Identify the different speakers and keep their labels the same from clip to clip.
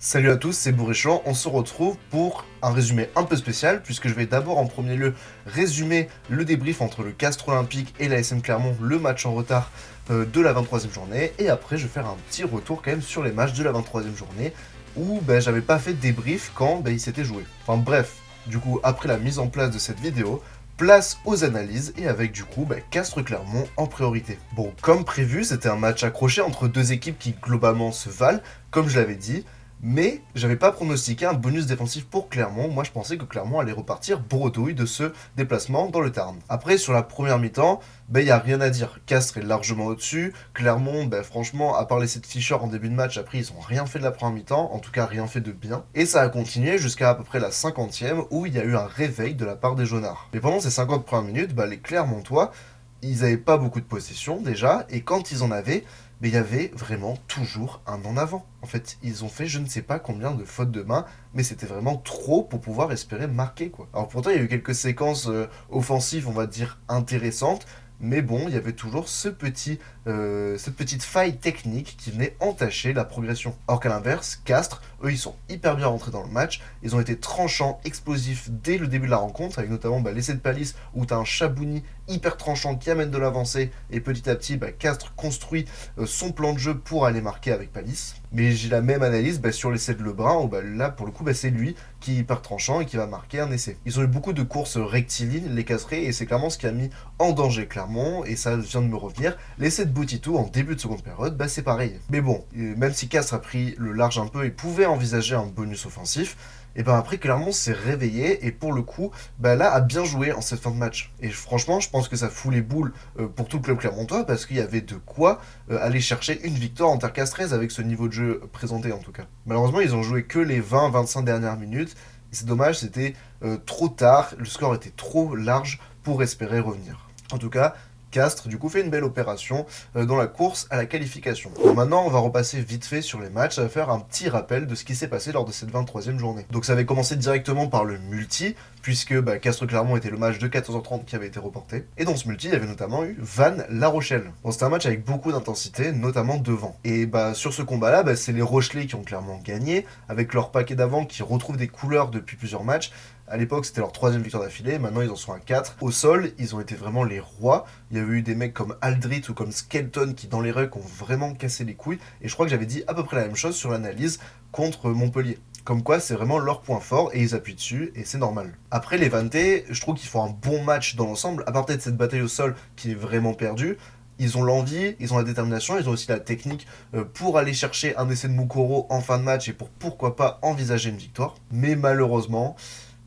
Speaker 1: Salut à tous, c'est Bourrichon. On se retrouve pour un résumé un peu spécial, puisque je vais d'abord en premier lieu résumer le débrief entre le Castres Olympique et la SM Clermont, le match en retard de la 23e journée, et après je vais faire un petit retour quand même sur les matchs de la 23e journée, où j'avais pas fait de débrief quand il s'était joué. Enfin bref, du coup après la mise en place de cette vidéo, place aux analyses et avec du coup Castres-Clermont en priorité. Bon, comme prévu, c'était un match accroché entre deux équipes qui globalement se valent, comme je l'avais dit, mais j'avais pas pronostiqué un bonus défensif pour Clermont. Moi, je pensais que Clermont allait repartir bredouille de ce déplacement dans le Tarn. Après, sur la première mi-temps, y a rien à dire. Castres est largement au-dessus. Clermont, franchement, à part l'essai de Fischer en début de match, après, ils ont rien fait de la première mi-temps. En tout cas, rien fait de bien. Et ça a continué jusqu'à à peu près la 50e, où il y a eu un réveil de la part des Jaunards. Mais pendant ces 50 premières minutes, les Clermontois, ils avaient pas beaucoup de possession déjà, et quand ils en avaient, il y avait vraiment toujours un en avant. En fait, ils ont fait je ne sais pas combien de fautes de main, mais c'était vraiment trop pour pouvoir espérer marquer, quoi. Alors pourtant, il y a eu quelques séquences offensives, on va dire, intéressantes, mais bon, il y avait toujours cette petite faille technique qui venait entacher la progression. Alors qu'à l'inverse, Castres, eux, ils sont hyper bien rentrés dans le match, ils ont été tranchants, explosifs dès le début de la rencontre, avec notamment l'essai de Palisse, où tu as un Chabouni hyper tranchant qui amène de l'avancée, et petit à petit, Castres construit son plan de jeu pour aller marquer avec Palisse. Mais j'ai la même analyse sur l'essai de Lebrun, où là, pour le coup, c'est lui qui est hyper tranchant et qui va marquer un essai. Ils ont eu beaucoup de courses rectilignes, les Castrés, et c'est clairement ce qui a mis en danger Clermont, et ça vient de me revenir. L'essai de Boutitou en début de seconde période, c'est pareil. Mais bon, même si Castres a pris le large un peu et pouvait envisager un bonus offensif, et après Clermont s'est réveillé et pour le coup là a bien joué en cette fin de match. Et franchement je pense que ça fout les boules pour tout le club clermontois parce qu'il y avait de quoi aller chercher une victoire en terre casteraise avec ce niveau de jeu présenté en tout cas. Malheureusement ils ont joué que les 20-25 dernières minutes et c'est dommage, c'était trop tard, le score était trop large pour espérer revenir. En tout cas, Castres, du coup, fait une belle opération dans la course à la qualification. Bon, maintenant, on va repasser vite fait sur les matchs, ça va faire un petit rappel de ce qui s'est passé lors de cette 23e journée. Donc ça avait commencé directement par le multi, puisque Castres-Clermont était le match de 14h30 qui avait été reporté. Et dans ce multi, il y avait notamment eu Vannes-La Rochelle. Bon, c'était un match avec beaucoup d'intensité, notamment devant. Et sur ce combat-là, c'est les Rochelais qui ont clairement gagné, avec leur paquet d'avant qui retrouve des couleurs depuis plusieurs matchs. À l'époque, c'était leur 3e victoire d'affilée, maintenant ils en sont à 4. Au sol, ils ont été vraiment les rois. Il y avait eu des mecs comme Aldrit ou comme Skelton qui, dans les rucks, ont vraiment cassé les couilles. Et je crois que j'avais dit à peu près la même chose sur l'analyse contre Montpellier. Comme quoi, c'est vraiment leur point fort et ils appuient dessus et c'est normal. Après, les Vantais, je trouve qu'ils font un bon match dans l'ensemble, à part peut-être cette bataille au sol qui est vraiment perdue. Ils ont l'envie, ils ont la détermination, ils ont aussi la technique pour aller chercher un essai de Moukoro en fin de match et pour pourquoi pas envisager une victoire. Mais malheureusement,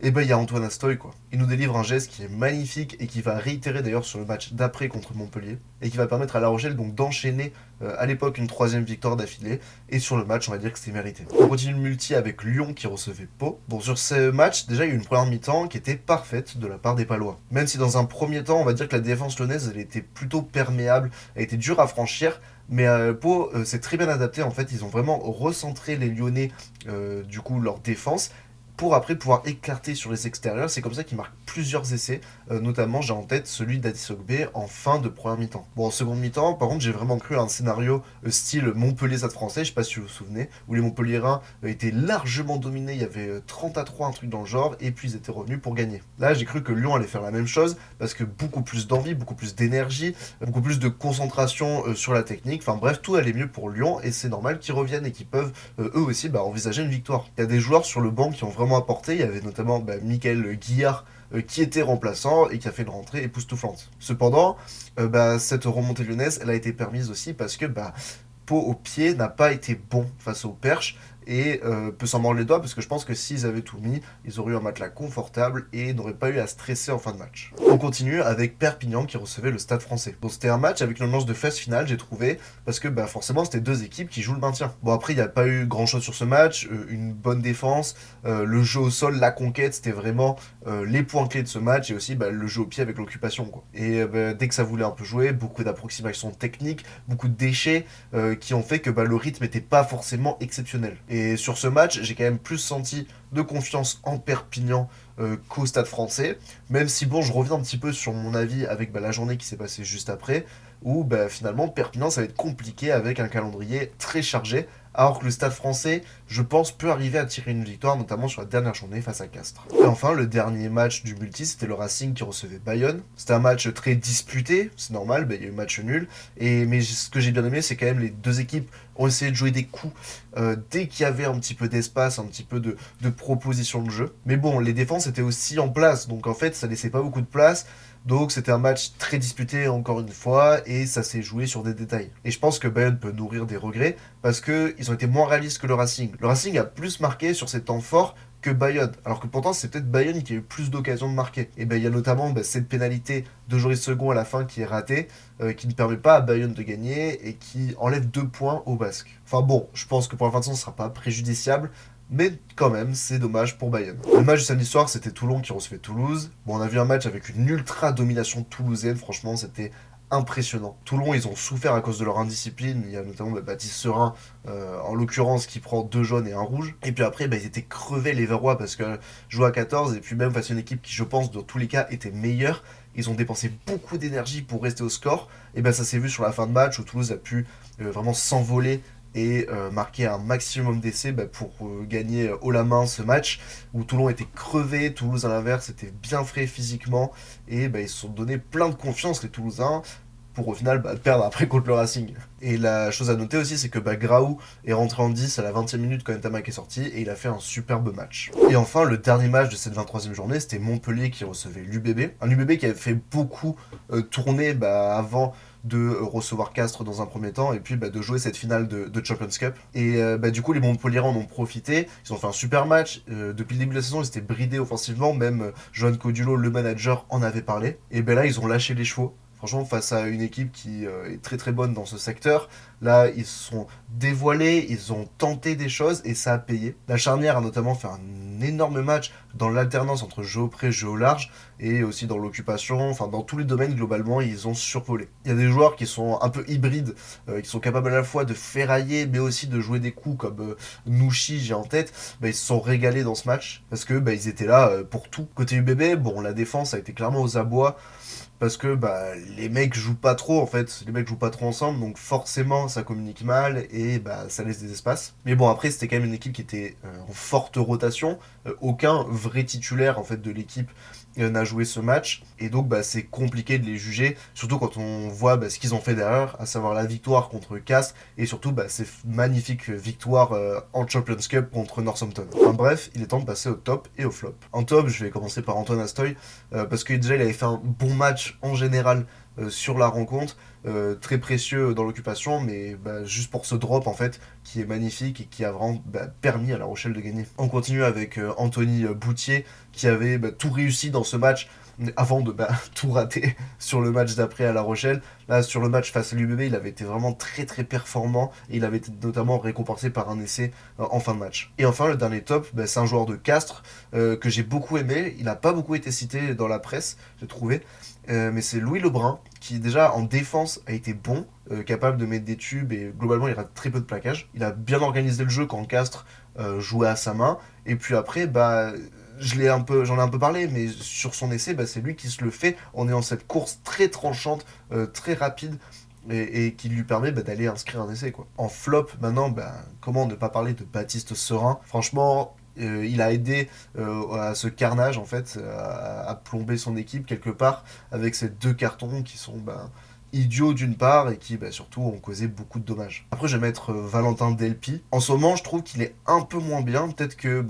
Speaker 1: il y a Antoine Astoy, quoi. Il nous délivre un geste qui est magnifique et qui va réitérer d'ailleurs sur le match d'après contre Montpellier et qui va permettre à La Rochelle donc d'enchaîner à l'époque une 3e victoire d'affilée et sur le match on va dire que c'était mérité. On continue le multi avec Lyon qui recevait Pau. Bon, sur ce match déjà il y a eu une première mi-temps qui était parfaite de la part des Palois. Même si dans un premier temps on va dire que la défense lyonnaise elle était plutôt perméable, elle était dure à franchir, mais Pau s'est très bien adapté en fait, ils ont vraiment recentré les Lyonnais du coup leur défense pour après pouvoir éclater sur les extérieurs. C'est comme ça qu'il marque plusieurs essais, notamment j'ai en tête celui d'Addis Ogbe en fin de première mi-temps. Bon, en seconde mi-temps, par contre, j'ai vraiment cru à un scénario style Montpellier-Stade français, je sais pas si vous vous souvenez, où les Montpelliérains étaient largement dominés, il y avait 30-3, un truc dans le genre, et puis ils étaient revenus pour gagner. Là, j'ai cru que Lyon allait faire la même chose, parce que beaucoup plus d'envie, beaucoup plus d'énergie, beaucoup plus de concentration sur la technique, enfin bref, tout allait mieux pour Lyon, et c'est normal qu'ils reviennent et qu'ils peuvent eux aussi envisager une victoire. Il y a des joueurs sur le banc qui ont vraiment apporté. Il y avait notamment Michael Guillard qui était remplaçant et qui a fait une rentrée époustouflante. Cependant, cette remontée lyonnaise, elle a été permise aussi parce que Pau au pied n'a pas été bon face au Perche et peut s'en mordre les doigts parce que je pense que s'ils avaient tout mis, ils auraient eu un matelas confortable et n'auraient pas eu à stresser en fin de match. On continue avec Perpignan qui recevait le Stade français. Bon, c'était un match avec une ambiance de phase finale, j'ai trouvé, parce que forcément c'était deux équipes qui jouent le maintien. Bon, après il n'y a pas eu grand chose sur ce match, une bonne défense, le jeu au sol, la conquête, c'était vraiment les points clés de ce match et aussi le jeu au pied avec l'occupation, quoi. Et dès que ça voulait un peu jouer, beaucoup d'approximations techniques, beaucoup de déchets qui ont fait que le rythme n'était pas forcément exceptionnel. Et sur ce match, j'ai quand même plus senti de confiance en Perpignan qu'au Stade français, même si je reviens un petit peu sur mon avis avec la journée qui s'est passée juste après, où finalement Perpignan ça va être compliqué avec un calendrier très chargé, alors que le Stade français, je pense, peut arriver à tirer une victoire, notamment sur la dernière journée face à Castres. Et enfin, le dernier match du multi, c'était le Racing qui recevait Bayonne. C'était un match très disputé, c'est normal, il y a eu match nul. Mais ce que j'ai bien aimé, c'est quand même les deux équipes ont essayé de jouer des coups dès qu'il y avait un petit peu d'espace, un petit peu de proposition de jeu. Mais bon, les défenses étaient aussi en place, donc en fait, ça laissait pas beaucoup de place. Donc c'était un match très disputé encore une fois et ça s'est joué sur des détails. Et je pense que Bayern peut nourrir des regrets parce qu'ils ont été moins réalistes que le Racing. Le Racing a plus marqué sur ses temps forts que Bayern, alors que pourtant c'est peut-être Bayern qui a eu plus d'occasions de marquer. Et ben il y a notamment cette pénalité de Joris Second à la fin qui est ratée, qui ne permet pas à Bayern de gagner et qui enlève 2 points au Basque. Enfin bon, je pense que pour la fin de saison ce sera pas préjudiciable, mais quand même, c'est dommage pour Bayern. Le match du samedi soir, c'était Toulon qui recevait Toulouse. Bon, on a vu un match avec une ultra domination toulousaine, franchement, c'était impressionnant. Toulon, ils ont souffert à cause de leur indiscipline. Il y a notamment Baptiste Serin, en l'occurrence, qui prend 2 jaunes et un rouge. Et puis après, ils étaient crevés les Verrois parce que jouer à 14, et puis même face à une équipe qui, je pense, dans tous les cas, était meilleure. Ils ont dépensé beaucoup d'énergie pour rester au score. Et ça s'est vu sur la fin de match où Toulouse a pu vraiment s'envoler et marquer un maximum d'essais pour gagner haut la main ce match où Toulon était crevé, Toulouse à l'inverse était bien frais physiquement et ils se sont donné plein de confiance les Toulousains pour au final perdre après contre le Racing. Et la chose à noter aussi c'est que Graou est rentré en 10 à la 20e minute quand Ntamak est sorti et il a fait un superbe match. Et enfin le dernier match de cette 23e journée c'était Montpellier qui recevait l'UBB. Un UBB qui avait fait beaucoup tourner avant de recevoir Castres dans un premier temps et puis de jouer cette finale de Champions Cup. Et du coup, les Montpelliérains en ont profité. Ils ont fait un super match. Depuis le début de la saison, ils étaient bridés offensivement. Même Johan Codulo, le manager, en avait parlé. Et là, ils ont lâché les chevaux. Franchement, face à une équipe qui est très très bonne dans ce secteur, là, ils se sont dévoilés, ils ont tenté des choses et ça a payé. La charnière a notamment fait un énorme match dans l'alternance entre jeu au près, jeu au large et aussi dans l'occupation. Enfin, dans tous les domaines, globalement, ils ont survolé. Il y a des joueurs qui sont un peu hybrides, qui sont capables à la fois de ferrailler mais aussi de jouer des coups comme Nouchi, j'ai en tête. Ils se sont régalés dans ce match parce que ils étaient là pour tout. Côté UBB, bon, la défense a été clairement aux abois parce que les mecs jouent pas trop en fait, les mecs jouent pas trop ensemble, donc forcément ça communique mal et ça laisse des espaces. Mais bon après c'était quand même une équipe qui était en forte rotation, aucun vrai titulaire en fait de l'équipe n'a joué ce match et donc c'est compliqué de les juger, surtout quand on voit ce qu'ils ont fait derrière, à savoir la victoire contre Castres et surtout ces magnifiques victoires en Champions Cup contre Northampton. Enfin bref, il est temps de passer au top et au flop. En top, je vais commencer par Antoine Astoy parce que déjà il avait fait un bon match en général sur la rencontre, très précieux dans l'occupation, mais juste pour ce drop en fait, qui est magnifique et qui a vraiment permis à La Rochelle de gagner. On continue avec Anthony Boutier, qui avait tout réussi dans ce match, avant de tout rater sur le match d'après à La Rochelle. Là, sur le match face à l'UBB, il avait été vraiment très très performant et il avait été notamment récompensé par un essai en fin de match. Et enfin, le dernier top, c'est un joueur de Castres que j'ai beaucoup aimé. Il n'a pas beaucoup été cité dans la presse, j'ai trouvé. Mais c'est Louis Lebrun qui déjà en défense a été bon, capable de mettre des tubes et globalement il rate très peu de plaquage. Il a bien organisé le jeu quand Castres jouait à sa main et puis après j'en ai un peu parlé, mais sur son essai, c'est lui qui se le fait en ayant cette course très tranchante, très rapide, et qui lui permet d'aller inscrire un essai, quoi. En flop, maintenant, comment ne pas parler de Baptiste Serin. Franchement, il a aidé à ce carnage, en fait, à plomber son équipe quelque part, avec ces 2 cartons qui sont idiots d'une part et qui surtout ont causé beaucoup de dommages. Après je vais mettre Valentin Delpy. En ce moment je trouve qu'il est un peu moins bien, peut-être que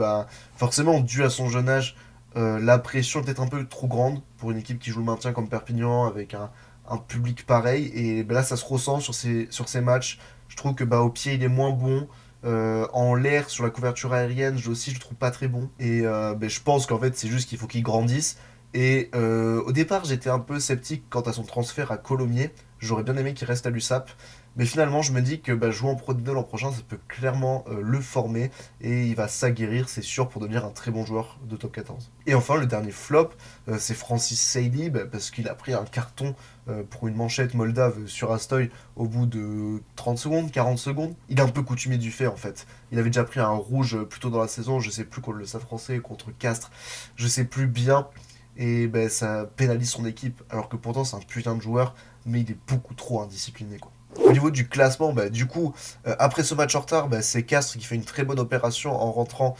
Speaker 1: forcément dû à son jeune âge, la pression est peut-être un peu trop grande pour une équipe qui joue le maintien comme Perpignan avec un public pareil et là ça se ressent sur ces matchs. Je trouve que au pied il est moins bon. En l'air, sur la couverture aérienne, je le trouve pas très bon. Et je pense qu'en fait, c'est juste qu'il faut qu'il grandisse. Et au départ, j'étais un peu sceptique quant à son transfert à Colomiers. J'aurais bien aimé qu'il reste à l'USAP. Mais finalement, je me dis que jouer en Pro D2 l'an prochain, ça peut clairement le former. Et il va s'aguerrir, c'est sûr, pour devenir un très bon joueur de top 14. Et enfin, le dernier flop, c'est Francis Seili, parce qu'il a pris un carton pour une manchette moldave sur Astoy au bout de 30 secondes, 40 secondes. Il est un peu coutumier du fait, en fait. Il avait déjà pris un rouge plus tôt dans la saison, je sais plus contre le Stade français, contre Castres, je sais plus bien. Et ça pénalise son équipe, alors que pourtant c'est un putain de joueur, mais il est beaucoup trop indiscipliné, quoi. Au niveau du classement, du coup, après ce match en retard, c'est Castres qui fait une très bonne opération en rentrant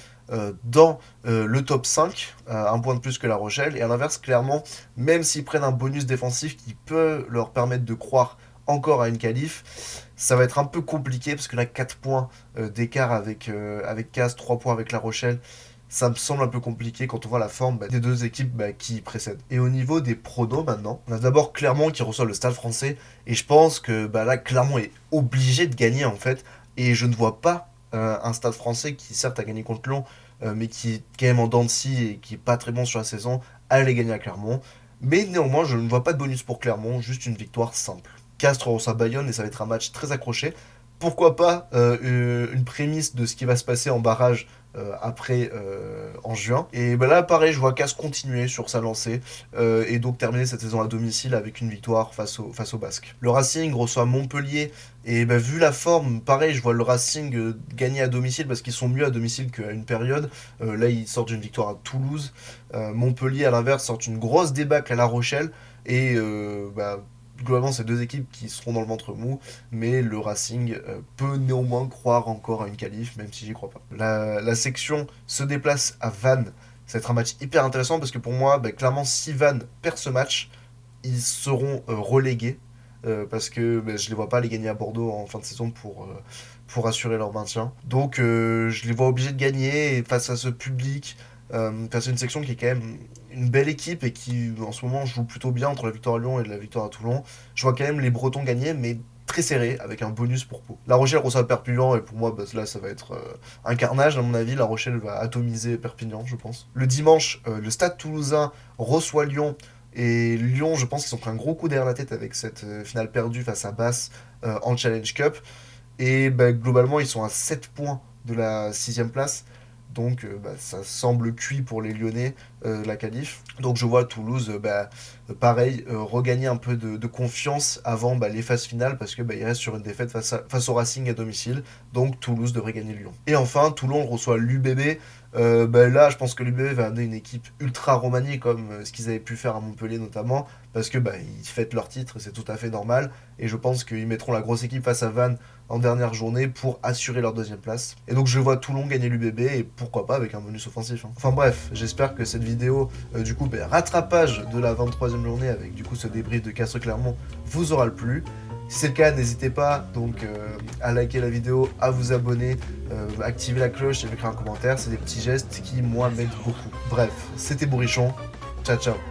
Speaker 1: dans le top 5, un point de plus que La Rochelle. Et à l'inverse, clairement, même s'ils prennent un bonus défensif qui peut leur permettre de croire encore à une qualif, ça va être un peu compliqué parce que là, 4 points d'écart avec Castres, 3 points avec La Rochelle. Ça me semble un peu compliqué quand on voit la forme des deux équipes qui précèdent. Et au niveau des pronos maintenant, on a d'abord Clermont qui reçoit le Stade Français. Et je pense que là, Clermont est obligé de gagner en fait. Et je ne vois pas un Stade Français qui certes a gagné contre Lyon, mais qui est quand même en dents de scie et qui est pas très bon sur la saison, aller gagner à Clermont. Mais néanmoins, je ne vois pas de bonus pour Clermont, juste une victoire simple. Castres reçoit Bayonne et ça va être un match très accroché. Pourquoi pas une prémisse de ce qui va se passer en barrage après en juin. Et là, pareil, je vois Castres continuer sur sa lancée et donc terminer cette saison à domicile avec une victoire face au Basque. Le Racing reçoit Montpellier et vu la forme, pareil, je vois le Racing gagner à domicile parce qu'ils sont mieux à domicile qu'à une période. Là, ils sortent d'une victoire à Toulouse. Montpellier, à l'inverse, sort une grosse débâcle à La Rochelle et globalement, c'est deux équipes qui seront dans le ventre mou, mais le Racing peut néanmoins croire encore à une qualif, même si j'y crois pas. La section se déplace à Vannes. Ça va être un match hyper intéressant parce que pour moi, clairement, si Vannes perd ce match, ils seront relégués. Parce que je les vois pas aller gagner à Bordeaux en fin de saison pour assurer leur maintien. Donc je les vois obligés de gagner et face à ce public, face à une section qui est quand même une belle équipe et qui en ce moment joue plutôt bien entre la victoire à Lyon et la victoire à Toulon. Je vois quand même les Bretons gagner, mais très serré, avec un bonus pour Pau. La Rochelle reçoit Perpignan, et pour moi, là, ça va être un carnage, à mon avis. La Rochelle va atomiser Perpignan, je pense. Le dimanche, le Stade Toulousain reçoit Lyon, et Lyon, je pense qu'ils ont pris un gros coup derrière la tête avec cette finale perdue face à Basse en Challenge Cup. Et globalement, ils sont à 7 points de la 6ème place. Donc ça semble cuit pour les Lyonnais, la qualif. Donc je vois Toulouse, pareil, regagner un peu de confiance avant les phases finales parce que il reste sur une défaite face au Racing à domicile. Donc Toulouse devrait gagner Lyon. Et enfin, Toulon reçoit l'UBB. Là, je pense que l'UBB va amener une équipe ultra remaniée comme ce qu'ils avaient pu faire à Montpellier notamment. Parce que ils fêtent leur titre, c'est tout à fait normal. Et je pense qu'ils mettront la grosse équipe face à Vannes en dernière journée pour assurer leur 2ème place. Et donc je vois Toulon gagner l'UBB et pourquoi pas avec un bonus offensif. Enfin bref, j'espère que cette vidéo, du coup, rattrapage de la 23ème journée avec du coup ce débrief de Castres-Clermont vous aura plu. Si c'est le cas, n'hésitez pas donc à liker la vidéo, à vous abonner, activer la cloche et écrire un commentaire. C'est des petits gestes qui, moi, m'aident beaucoup. Bref, c'était Bourrichon. Ciao, ciao.